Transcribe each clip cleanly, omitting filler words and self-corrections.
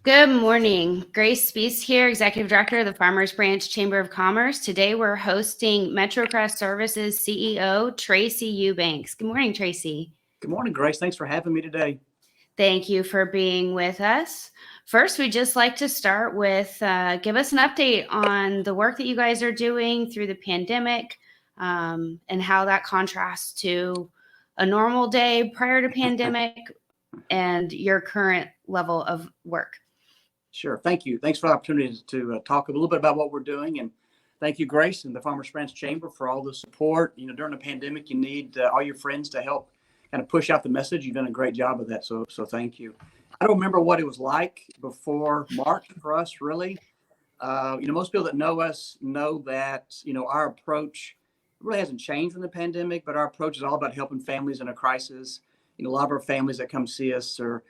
Good morning. Grace Spees here, Executive Director of the Farmers Branch Chamber of Commerce. Today we're hosting Metrocrest Services CEO, Tracy Ebanks. Good morning, Tracy. Good morning, Grace. Thanks for having me today. Thank you for being with us. First, we'd just like to start with give us an update on the work that you guys are doing through the pandemic and how that contrasts to a normal day prior to pandemic and your current level of work. Sure. Thank you. Thanks for the opportunity to talk a little bit about what we're doing. And thank you, Grace, and the Farmers Branch Chamber for all the support. During the pandemic, you need all your friends to help kind of push out the message. You've done a great job of that. So thank you. I don't remember what it was like before March for us, really. Most people that know us know that, our approach really hasn't changed from the pandemic, but our approach is all about helping families in a crisis. A lot of our families that come see us are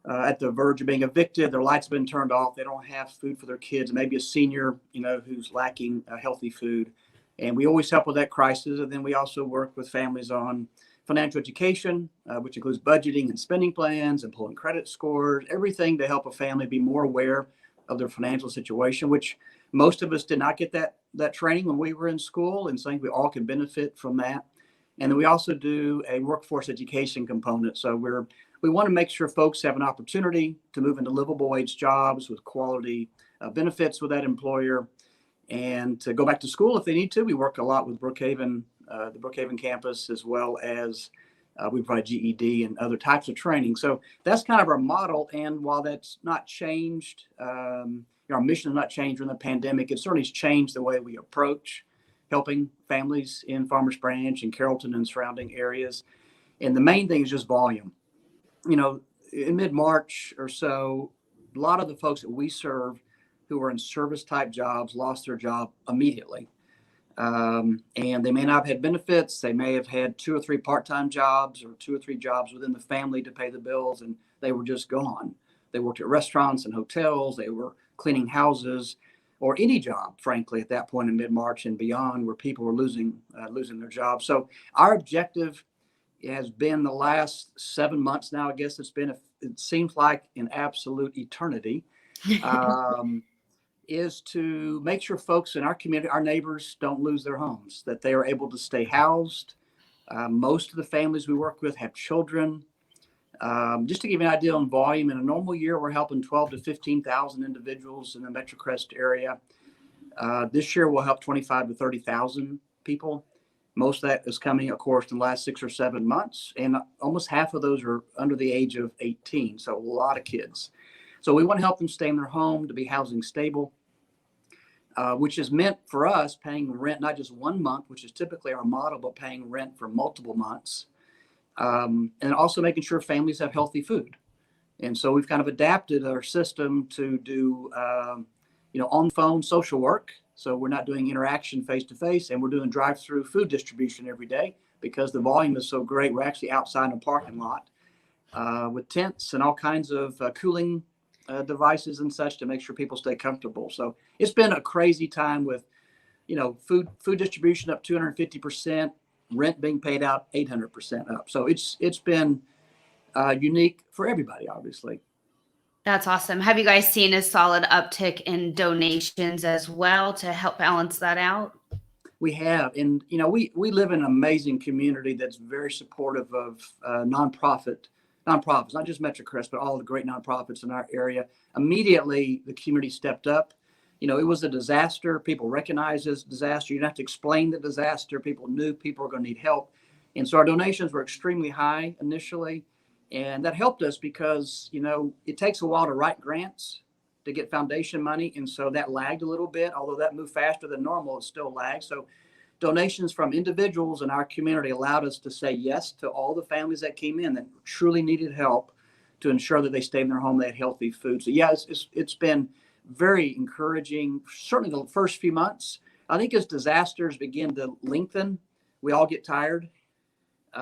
at the verge of being evicted. Their lights have been turned off. They don't have food for their kids. Maybe a senior, who's lacking healthy food. And we always help with that crisis. And then we also work with families on financial education, which includes budgeting and spending plans, employee credit scores, everything to help a family be more aware of their financial situation, which most of us did not get that training when we were in school. And so I think we all can benefit from that. And then we also do a workforce education component. So we want to make sure folks have an opportunity to move into livable wage jobs with quality benefits with that employer and to go back to school if they need to. We work a lot with Brookhaven, the Brookhaven campus, as well as we provide GED and other types of training. So that's kind of our model. And while that's not changed, our mission has not changed during the pandemic, it certainly has changed the way we approach helping families in Farmers Branch and Carrollton and surrounding areas. And the main thing is just volume. In mid-March or so, a lot of the folks that we serve who are in service type jobs lost their job immediately. And they may not have had benefits. They may have had 2 or 3 part-time jobs or 2 or 3 jobs within the family to pay the bills, and they were just gone. They worked at restaurants and hotels. They were cleaning houses or any job, frankly, at that point in mid-March and beyond, where people were losing their jobs. So our objective has been the last 7 months now. I guess it seems like an absolute eternity, is to make sure folks in our community, our neighbors, don't lose their homes, that they are able to stay housed. Most of the families we work with have children. Just to give you an idea on volume, in a normal year, we're helping 12 to 15,000 individuals in the Metrocrest area. This year, we'll help 25 to 30,000 people. Most of that is coming, of course, in the last 6 or 7 months, and almost half of those are under the age of 18, so a lot of kids. So we want to help them stay in their home, to be housing stable, which is meant for us paying rent not just 1 month, which is typically our model, but paying rent for multiple months, and also making sure families have healthy food. And so we've kind of adapted our system to do, on-phone social work. So we're not doing interaction face-to-face, and we're doing drive-through food distribution every day because the volume is so great. We're actually outside in a parking lot with tents and all kinds of cooling devices and such to make sure people stay comfortable. So it's been a crazy time with, food distribution up 250%, rent being paid out 800% up. So it's been unique for everybody, obviously. That's awesome. Have you guys seen a solid uptick in donations as well to help balance that out? We have, and we live in an amazing community that's very supportive of nonprofits, not just Metrocrest, but all the great nonprofits in our area. Immediately, the community stepped up. It was a disaster. People recognized this disaster. You didn't have to explain the disaster. People knew people were going to need help, and so our donations were extremely high initially. And that helped us because, it takes a while to write grants to get foundation money. And so that lagged a little bit, although that moved faster than normal, it still lagged. So donations from individuals in our community allowed us to say yes to all the families that came in that truly needed help to ensure that they stayed in their home, they had healthy food. So yeah, it's been very encouraging. Certainly the first few months. I think as disasters begin to lengthen, we all get tired. We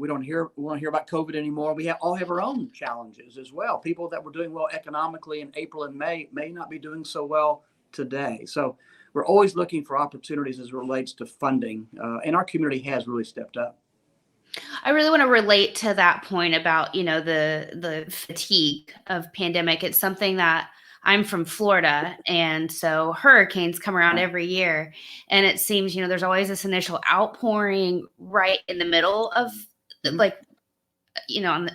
want to hear about COVID anymore. We all have our own challenges as well. People that were doing well economically in April and May not be doing so well today. So we're always looking for opportunities as it relates to funding, and our community has really stepped up. I really want to relate to that point about, the fatigue of pandemic. It's something that I'm from Florida, and so hurricanes come around Right. every year, and it seems, there's always this initial outpouring right in the middle of, Mhm. like, on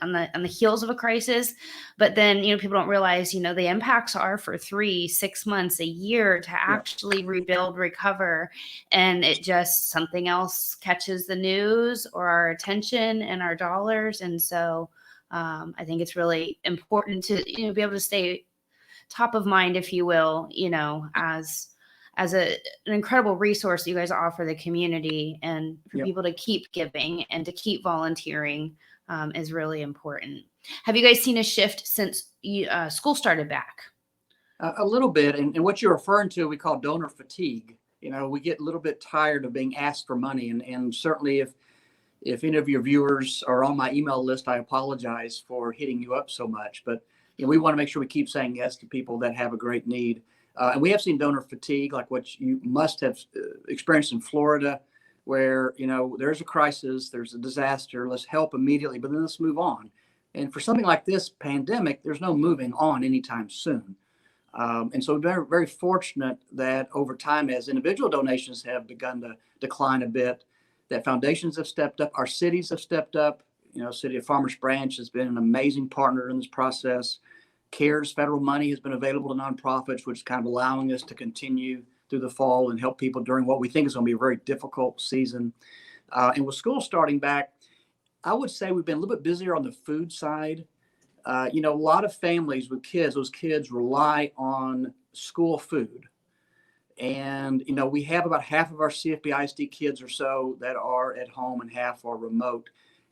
the heels of a crisis. But then, people don't realize, the impacts are for 3 6 months, a year, to Yeah. actually rebuild, recover. And it just, something else catches the news or our attention and our dollars. And so I think it's really important to, be able to stay top of mind, if you will, as an incredible resource that you guys offer the community, and for Yep. people to keep giving and to keep volunteering is really important. Have you guys seen a shift since school started back? A little bit, and what you're referring to, we call donor fatigue. We get a little bit tired of being asked for money, and certainly if any of your viewers are on my email list, I apologize for hitting you up so much. But we want to make sure we keep saying yes to people that have a great need. And we have seen donor fatigue, like what you must have experienced in Florida, where there's a crisis, there's a disaster, let's help immediately, but then let's move on. And for something like this pandemic, there's no moving on anytime soon. And so we're very, very fortunate that over time, as individual donations have begun to decline a bit, that foundations have stepped up, our cities have stepped up. City of Farmers Branch has been an amazing partner in this process. CARES federal money has been available to nonprofits, which is kind of allowing us to continue through the fall and help people during what we think is going to be a very difficult season. And with school starting back, I would say we've been a little bit busier on the food side. A lot of families with kids, those kids rely on school food. And, we have about half of our CFB kids or so that are at home and half are remote.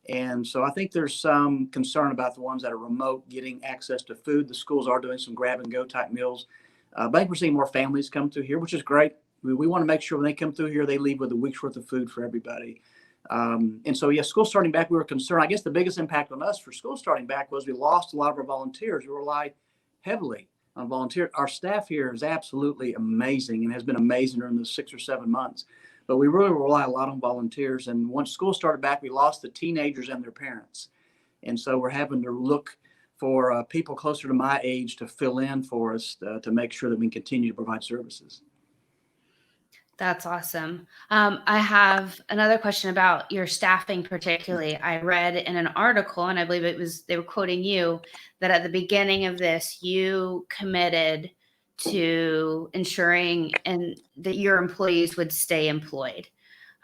And so I think there's some concern about the ones that are remote getting access to food. The schools are doing some grab and go type meals. But I think we're seeing more families come through here, which is great. We want to make sure when they come through here, they leave with a week's worth of food for everybody. And so, yes, school starting back, we were concerned. I guess the biggest impact on us for school starting back was we lost a lot of our volunteers. We rely heavily on volunteers. Our staff here is absolutely amazing and has been amazing during the 6 or 7 months. But we really rely a lot on volunteers. And once school started back, we lost the teenagers and their parents. And so we're having to look for people closer to my age to fill in for us to make sure that we can continue to provide services. That's awesome. I have another question about your staffing, particularly. I read in an article, and I believe they were quoting you, that at the beginning of this, you committed to ensuring and that your employees would stay employed.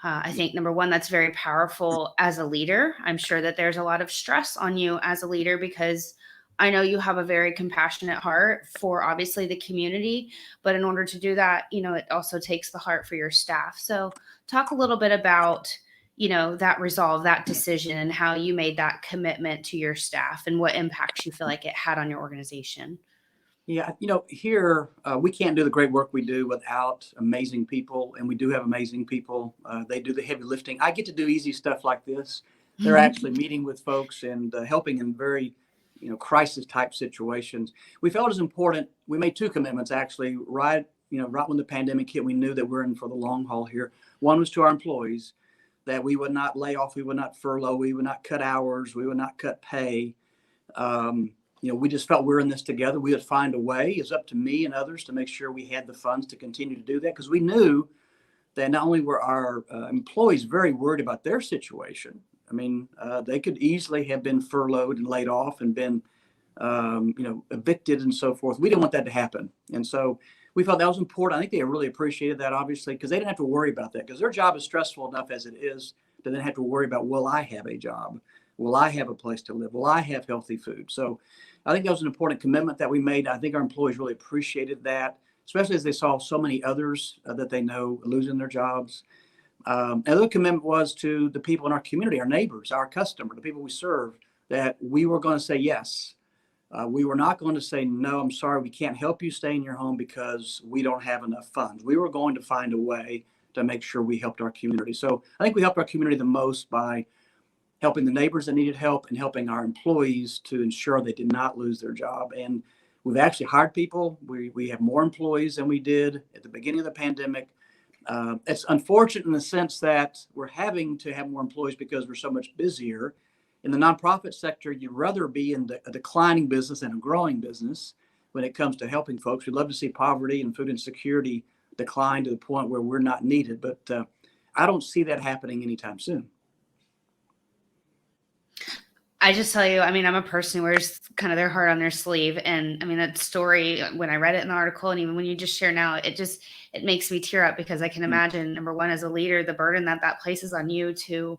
I think, number one, that's very powerful as a leader. I'm sure that there's a lot of stress on you as a leader, because I know you have a very compassionate heart for, obviously, the community. But in order to do that, it also takes the heart for your staff. So talk a little bit about, that resolve, that decision, and how you made that commitment to your staff and what impacts you feel like it had on your organization. Yeah, here we can't do the great work we do without amazing people, and we do have amazing people. They do the heavy lifting. I get to do easy stuff like this. They're actually meeting with folks and helping in very, crisis type situations. We felt it was important. We made two commitments actually. Right when the pandemic hit, we knew that we're in for the long haul here. One was to our employees, that we would not lay off, we would not furlough, we would not cut hours, we would not cut pay. Um, we just felt we're in this together. We would find a way. It's up to me and others to make sure we had the funds to continue to do that, because we knew that not only were our employees very worried about their situation. I mean, they could easily have been furloughed and laid off and been, evicted and so forth. We didn't want that to happen. And so we felt that was important. I think they really appreciated that, obviously, because they didn't have to worry about that, because their job is stressful enough as it is to then have to worry about, will I have a job? Will I have a place to live? Will I have healthy food? So I think that was an important commitment that we made. I think our employees really appreciated that, especially as they saw so many others that they know losing their jobs. Another commitment was to the people in our community, our neighbors, our customer, the people we serve, that we were going to say yes. We were not going to say, no, I'm sorry, we can't help you stay in your home because we don't have enough funds. We were going to find a way to make sure we helped our community. So I think we helped our community the most by helping the neighbors that needed help and helping our employees to ensure they did not lose their job. And we've actually hired people. We have more employees than we did at the beginning of the pandemic. It's unfortunate in the sense that we're having to have more employees because we're so much busier. In the nonprofit sector, you'd rather be in a declining business than a growing business when it comes to helping folks. We'd love to see poverty and food insecurity decline to the point where we're not needed, but I don't see that happening anytime soon. I just tell you, I mean, I'm a person who wears kind of their heart on their sleeve. And I mean, that story, when I read it in the article, and even when you just share now, it makes me tear up, because I can imagine, number one, as a leader, the burden that places on you to,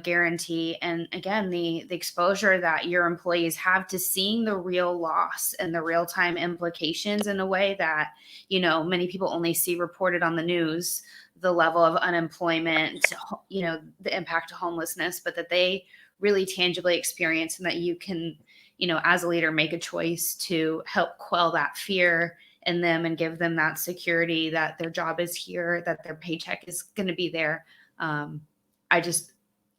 guarantee. And again, the exposure that your employees have to seeing the real loss and the real time implications in a way that, many people only see reported on the news, the level of unemployment, the impact of homelessness, but that they really tangibly experience, and that you can, as a leader, make a choice to help quell that fear in them and give them that security that their job is here, that their paycheck is going to be there.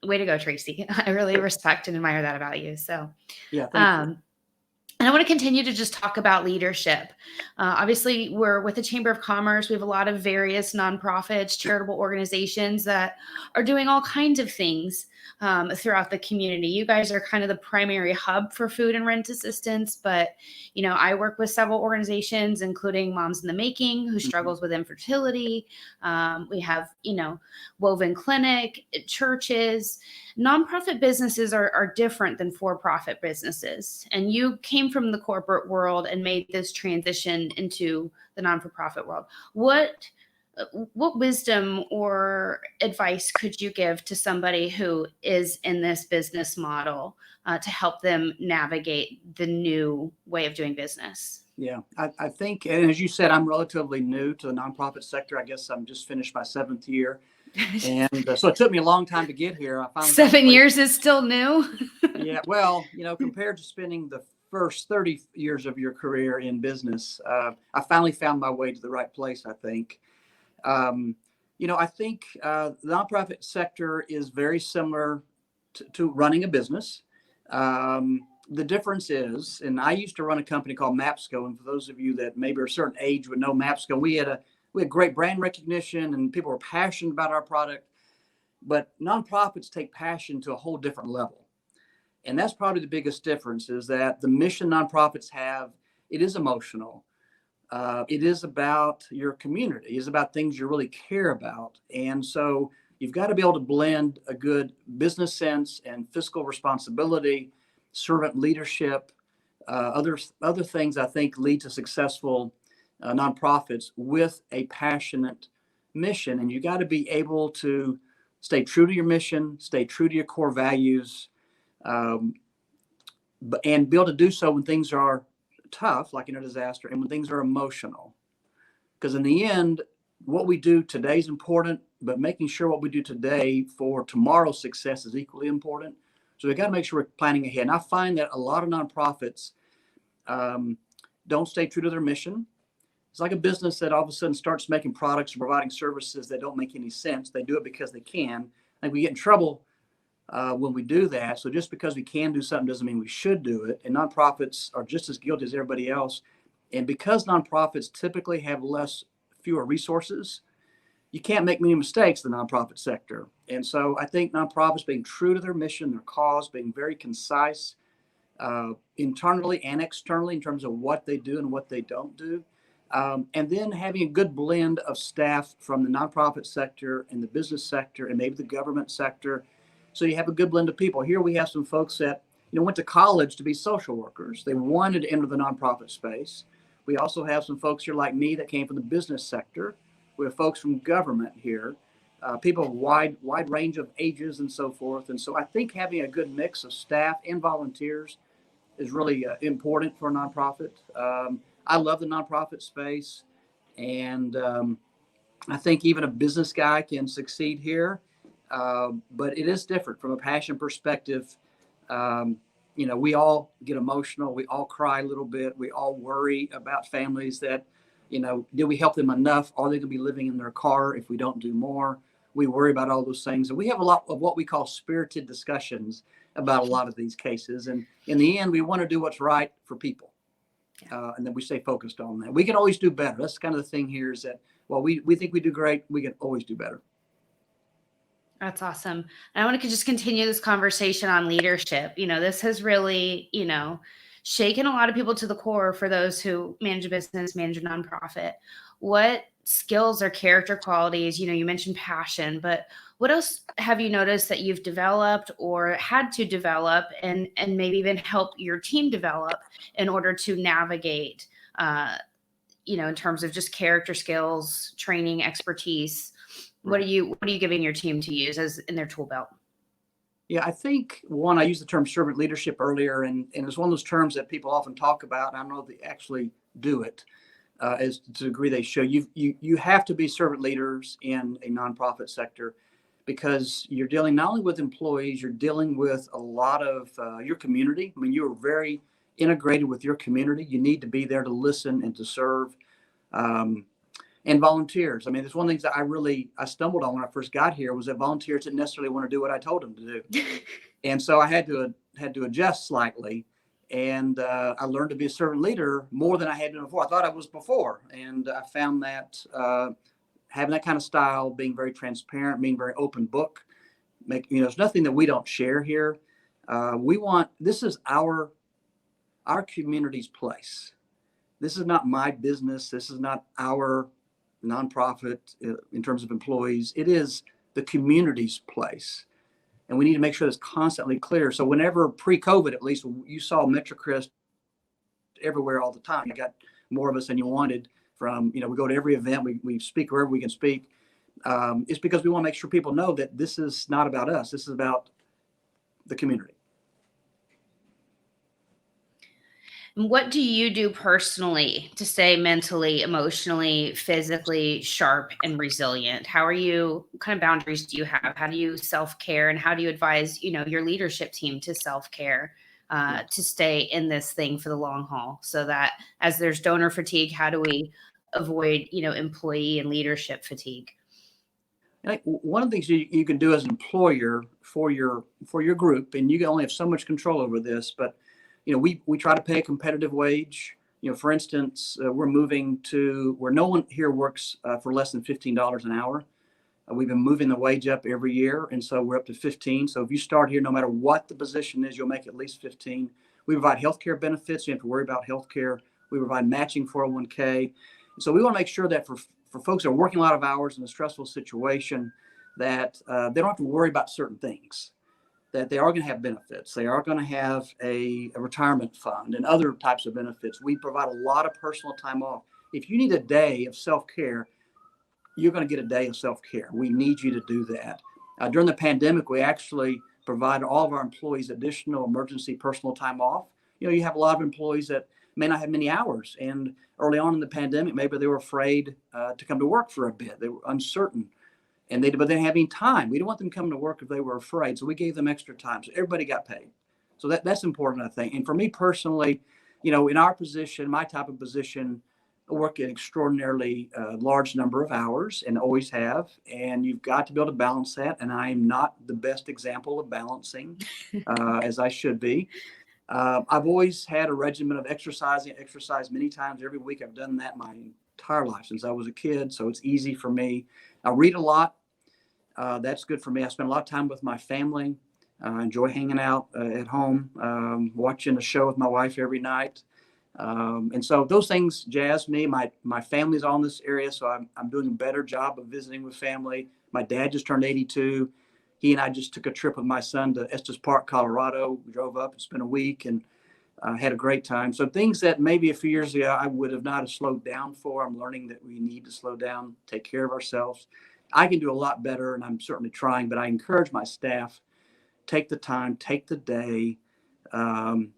Way to go, Tracy. I really respect and admire that about you. So, yeah, thank you. And I want to continue to just talk about leadership. Obviously, we're with the Chamber of Commerce. We have a lot of various nonprofits, charitable organizations that are doing all kinds of things throughout the community. You guys are kind of the primary hub for food and rent assistance, but I work with several organizations, including Moms in the Making, who struggles with infertility. We have, Woven Clinic, churches. Nonprofit businesses are different than for-profit businesses. And you came from the corporate world and made this transition into the non-for-profit world. What wisdom or advice could you give to somebody who is in this business model to help them navigate the new way of doing business? Yeah, I think, and as you said, I'm relatively new to the nonprofit sector. I guess I'm just finished my 7th year. And so it took me a long time to get here. I finally 7 years is still new. Yeah, well, compared to spending the first 30 years of your career in business, I finally found my way to the right place, I think. I think the nonprofit sector is very similar to running a business. The difference is, and I used to run a company called MAPSCO, and for those of you that maybe are a certain age would know MAPSCO, we had great brand recognition and people were passionate about our product. But nonprofits take passion to a whole different level. And that's probably the biggest difference, is that the mission nonprofits have, it is emotional. It is about your community. It's about things you really care about. And so you've got to be able to blend a good business sense and fiscal responsibility, servant leadership, other things I think lead to successful nonprofits with a passionate mission. And you got to be able to stay true to your mission, stay true to your core values, and be able to do so when things are tough, like in a disaster, and when things are emotional. Because in the end, what we do today is important, but making sure what we do today for tomorrow's success is equally important. So we got to make sure we're planning ahead. And I find that a lot of nonprofits don't stay true to their mission. It's like a business that all of a sudden starts making products or providing services that don't make any sense. They do it because they can. And we get in trouble when we do that. So just because we can do something doesn't mean we should do it. And nonprofits are just as guilty as everybody else. And because nonprofits typically have fewer resources, you can't make many mistakes in the nonprofit sector. And so I think nonprofits being true to their mission, their cause, being very concise internally and externally in terms of what they do and what they don't do. And then having a good blend of staff from the nonprofit sector and the business sector and maybe the government sector. So you have a good blend of people. Here we have some folks that went to college to be social workers. They wanted to enter the nonprofit space. We also have some folks here like me that came from the business sector. We have folks from government here, people of wide range of ages and so forth. And so I think having a good mix of staff and volunteers is really important for a nonprofit. I love the nonprofit space, and I think even a business guy can succeed here. But it is different from a passion perspective. We all get emotional. We all cry a little bit. We all worry about families that, did we help them enough? Are they going to be living in their car if we don't do more? We worry about all those things. And we have a lot of what we call spirited discussions about a lot of these cases. And in the end, we want to do what's right for people. and then we stay focused on that. We can always do better. That's kind of the thing here is that while we think we do great, we can always do better. That's awesome. And I want to just continue this conversation on leadership. This has really, shaken a lot of people to the core for those who manage a business, manage a nonprofit. What skills or character qualities, you mentioned passion, but what else have you noticed that you've developed or had to develop and maybe even help your team develop in order to navigate, in terms of just character skills, training, expertise? What are you giving your team to use as in their tool belt? Yeah, I think I used the term servant leadership earlier, and it's one of those terms that people often talk about. And I don't know if they actually do it as to the degree they show. You have to be servant leaders in a nonprofit sector because you're dealing not only with employees, you're dealing with a lot of your community. I mean, you are very integrated with your community. You need to be there to listen and to serve. And volunteers. I mean, it's one of the things that I stumbled on when I first got here was that volunteers didn't necessarily want to do what I told them to do. And so I had to adjust slightly. And I learned to be a servant leader more than I had been before. I thought I was before. And I found that having that kind of style, being very transparent, being very open book, there's nothing that we don't share here. This is our community's place. This is not my business. This is not our nonprofit in terms of employees. It is the community's place. And we need to make sure that's constantly clear. So whenever pre-COVID, at least, you saw Metrocrest everywhere all the time. You got more of us than you wanted from, we go to every event, we speak wherever we can speak. It's because we want to make sure people know that this is not about us. This is about the community. What do you do personally to stay mentally, emotionally, physically sharp and resilient? What kind of boundaries do you have? How do you self-care, and how do you advise, your leadership team to self-care, to stay in this thing for the long haul, so that as there's donor fatigue, how do we avoid, employee and leadership fatigue? I think one of the things you can do as an employer for your group, and you only have so much control over this, but we try to pay a competitive wage. For instance, we're moving to where no one here works for less than $15 an hour. We've been moving the wage up every year, and so we're up to 15. So if you start here, no matter what the position is, you'll make at least 15. We provide healthcare benefits. You don't have to worry about healthcare. We provide matching 401k. So we want to make sure that for folks that are working a lot of hours in a stressful situation, that they don't have to worry about certain things. That they are going to have benefits. They are going to have a retirement fund and other types of benefits. We provide a lot of personal time off. If you need a day of self-care, you're going to get a day of self-care. We need you to do that. During the pandemic, we actually provided all of our employees additional emergency personal time off. You have a lot of employees that may not have many hours. And early on in the pandemic, maybe they were afraid to come to work for a bit. They were uncertain. But they didn't have any time. We didn't want them coming to work if they were afraid. So we gave them extra time. So everybody got paid. So that's important, I think. And for me personally, in our position, my type of position, I work an extraordinarily large number of hours and always have. And you've got to be able to balance that. And I am not the best example of balancing as I should be. I've always had a regimen of exercising. I exercise many times every week. I've done that my entire life since I was a kid. So it's easy for me. I read a lot. That's good for me. I spend a lot of time with my family. I enjoy hanging out at home, watching a show with my wife every night. And so those things jazz me. My family's all in this area, so I'm doing a better job of visiting with family. My dad just turned 82. He and I just took a trip with my son to Estes Park, Colorado. We drove up and spent a week and had a great time. So things that maybe a few years ago I would have not have slowed down for, I'm learning that we need to slow down, take care of ourselves. I can do a lot better, and I'm certainly trying, but I encourage my staff, take the time, take the day. Don't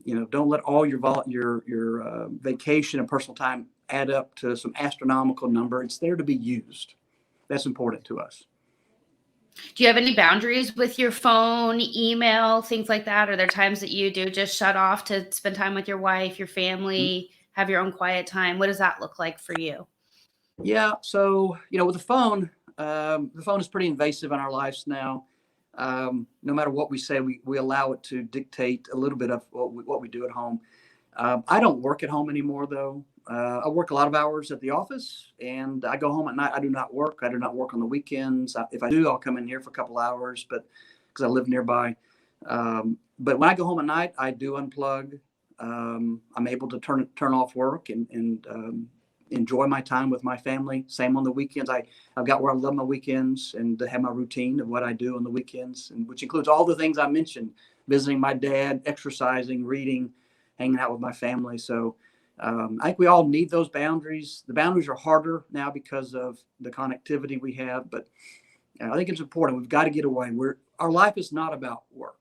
let all your vacation and personal time add up to some astronomical number. It's there to be used. That's important to us. Do you have any boundaries with your phone, email, things like that? Are there times that you do just shut off to spend time with your wife, your family, have your own quiet time? What does that look like for you? Yeah. So, with the phone is pretty invasive in our lives now. No matter what we say, we allow it to dictate a little bit of what we do at home. I don't work at home anymore, though. I work a lot of hours at the office, and I go home at night. I do not work. I do not work on the weekends. If I do, I'll come in here for a couple hours, but because I live nearby. But when I go home at night, I do unplug. I'm able to turn off work and enjoy my time with my family. Same on the weekends. I've got where I love my weekends and to have my routine of what I do on the weekends, and which includes all the things I mentioned: visiting my dad, exercising, reading, hanging out with my family. So I think we all need those boundaries. The boundaries are harder now because of the connectivity we have, but I think it's important. We've got to get away. Our life is not about work.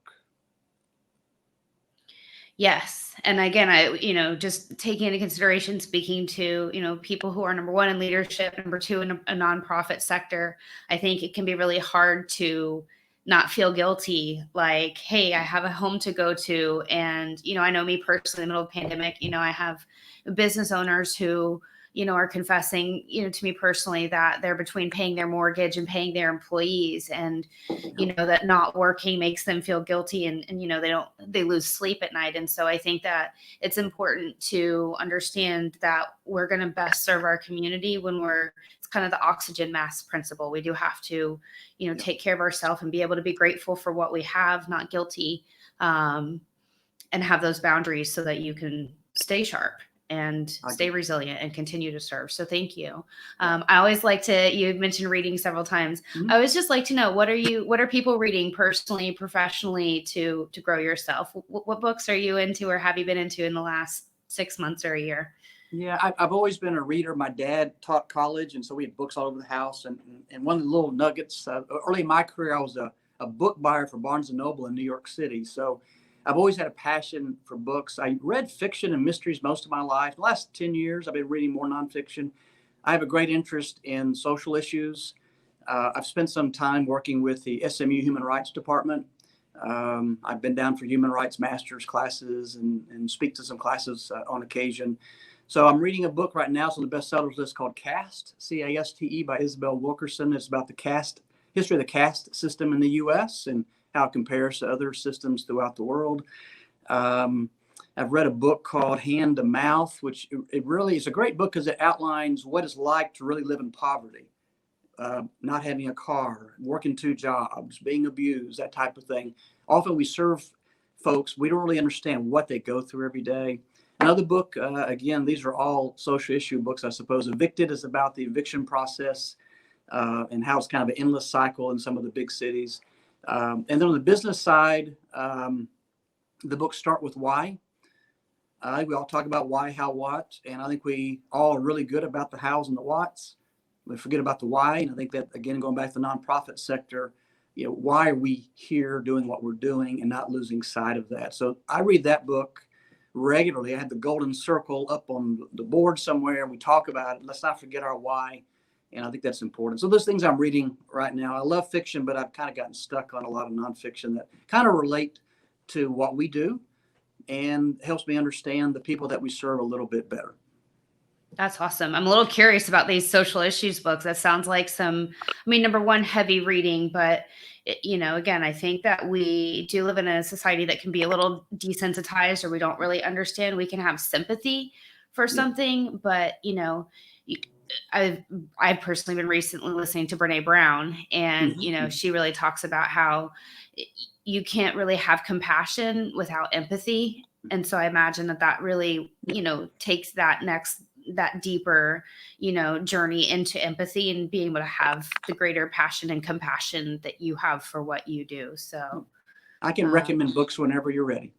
Yes. And again, just taking into consideration, speaking to, people who are number one in leadership, number two in a nonprofit sector, I think it can be really hard to not feel guilty. Like, hey, I have a home to go to. And, I know me personally in the middle of the pandemic, I have business owners who, are confessing, to me personally that they're between paying their mortgage and paying their employees. And, that not working makes them feel guilty and they lose sleep at night. And so I think that it's important to understand that we're going to best serve our community when it's kind of the oxygen mask principle. We do have to, take care of ourselves and be able to be grateful for what we have, not guilty, and have those boundaries so that you can stay sharp and stay resilient and continue to serve. So thank you. I always like you mentioned reading several times. I always just like to know, what are people reading personally, professionally to grow yourself? What books are you into or have you been into in the last 6 months or a year? Yeah, I've always been a reader. My dad taught college, and so we had books all over the house. And one of the little nuggets, early in my career, I was a book buyer for Barnes & Noble in New York City. So I've always had a passion for books. I read fiction and mysteries most of my life. The last 10 years, I've been reading more nonfiction. I have a great interest in social issues. I've spent some time working with the SMU Human Rights Department. I've been down for human rights master's classes and speak to some classes on occasion. So I'm reading a book right now. It's on the bestsellers list called Caste, C-A-S-T-E, by Isabel Wilkerson. It's about the history of the caste system in the U.S. and how it compares to other systems throughout the world. I've read a book called Hand to Mouth, which it really is a great book because it outlines what it's like to really live in poverty, not having a car, working 2 jobs, being abused, that type of thing. Often we serve folks, we don't really understand what they go through every day. Another book, again, these are all social issue books, I suppose. Evicted is about the eviction process and how it's kind of an endless cycle in some of the big cities. And then on the business side, the books start with why. I think we all talk about why, how, what, and I think we all are really good about the hows and the whats. We forget about the why, and I think that, again, going back to the nonprofit sector, why are we here doing what we're doing and not losing sight of that? So I read that book regularly. I had the golden circle up on the board somewhere. We talk about it. Let's not forget our why. And I think that's important. So those things I'm reading right now. I love fiction, but I've kind of gotten stuck on a lot of nonfiction that kind of relate to what we do and helps me understand the people that we serve a little bit better. That's awesome. I'm a little curious about these social issues books. That sounds like number one, heavy reading, but again, I think that we do live in a society that can be a little desensitized, or we don't really understand. We can have sympathy for something, but I've personally been recently listening to Brene Brown, and she really talks about how you can't really have compassion without empathy. And so I imagine that really, takes that deeper, journey into empathy and being able to have the greater passion and compassion that you have for what you do. So I can recommend books whenever you're ready.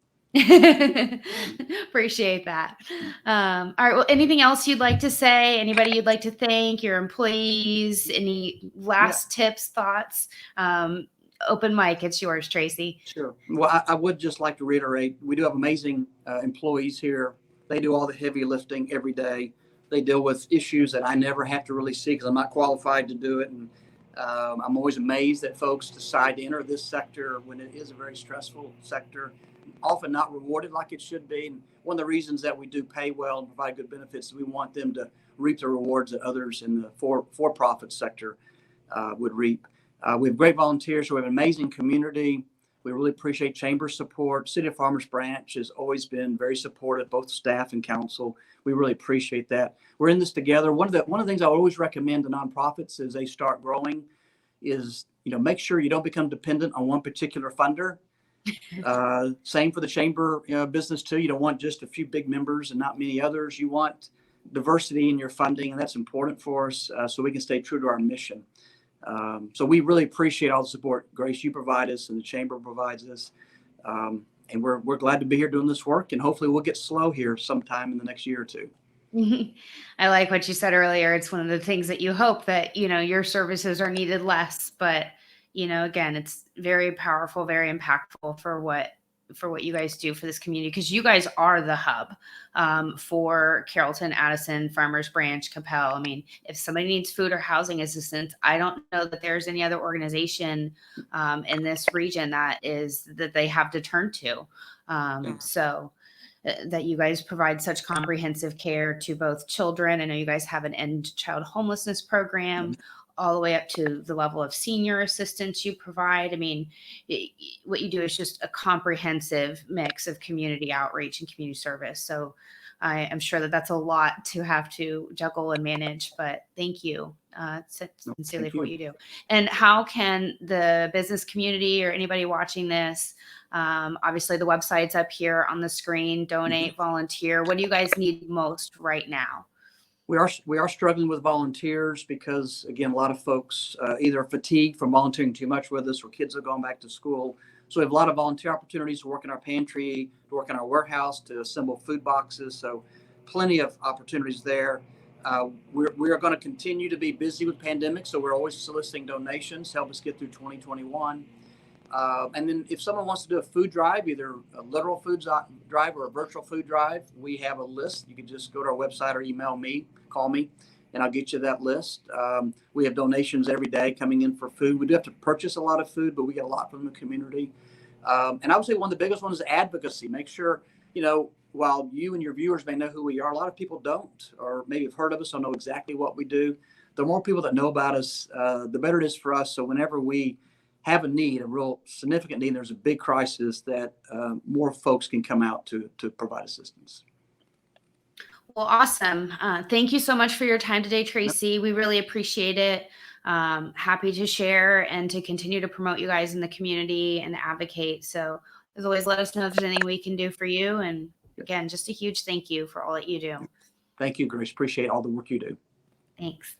Appreciate that. All right. Well, anything else you'd like to say? Anybody you'd like to thank? Your employees? Any last tips, thoughts? Open mic. It's yours, Tracy. Sure. Well, I would just like to reiterate, we do have amazing employees here. They do all the heavy lifting every day. They deal with issues that I never have to really see because I'm not qualified to do it. And I'm always amazed that folks decide to enter this sector when it is a very stressful sector, often not rewarded like it should be. And one of the reasons that we do pay well and provide good benefits is we want them to reap the rewards that others in the for-profit sector would reap. We have great volunteers. We have an amazing community. We really appreciate chamber support. City of Farmers Branch has always been very supportive, both staff and council. We really appreciate that. We're in this together. One of the things I always recommend to nonprofits as they start growing is, make sure you don't become dependent on one particular funder. Same for the chamber business too. You don't want just a few big members and not many others. You want diversity in your funding, and that's important for us so we can stay true to our mission. So we really appreciate all the support, Grace, you provide us and the chamber provides us. And we're glad to be here doing this work, and hopefully we'll get slow here sometime in the next year or two. I like what you said earlier. It's one of the things that you hope that, your services are needed less, but, again, it's very powerful, very impactful for what you guys do for this community, because you guys are the hub for Carrollton, Addison, Farmers Branch, Capel. I mean, if somebody needs food or housing assistance, I don't know that there's any other organization in this region that they have to turn to. So that you guys provide such comprehensive care to both children. I know you guys have an end child homelessness program, all the way up to the level of senior assistance you provide. I mean, what you do is just a comprehensive mix of community outreach and community service. So I am sure that that's a lot to have to juggle and manage, but thank you sincerely for what you do. And how can the business community or anybody watching this, obviously the website's up here on the screen, donate, volunteer. What do you guys need most right now? We are struggling with volunteers because, again, a lot of folks either are fatigued from volunteering too much with us, or kids are going back to school. So we have a lot of volunteer opportunities to work in our pantry, to work in our warehouse, to assemble food boxes. So plenty of opportunities there. We are going to continue to be busy with pandemic, so we're always soliciting donations to help us get through 2021. And then if someone wants to do a food drive, either a literal food drive or a virtual food drive, we have a list. You can just go to our website or email me, call me, and I'll get you that list. We have donations every day coming in for food. We do have to purchase a lot of food, but we get a lot from the community. And I would say one of the biggest ones is advocacy. Make sure, while you and your viewers may know who we are, a lot of people don't, or maybe have heard of us, don't know exactly what we do. The more people that know about us, the better it is for us. So whenever we have a need, a real significant need, there's a big crisis, that more folks can come out to provide assistance. Well, awesome. Thank you so much for your time today, Tracy. We really appreciate it. Happy to share and to continue to promote you guys in the community and advocate. So as always, let us know if there's anything we can do for you. And again, just a huge thank you for all that you do. Thank you, Grace. Appreciate all the work you do. Thanks.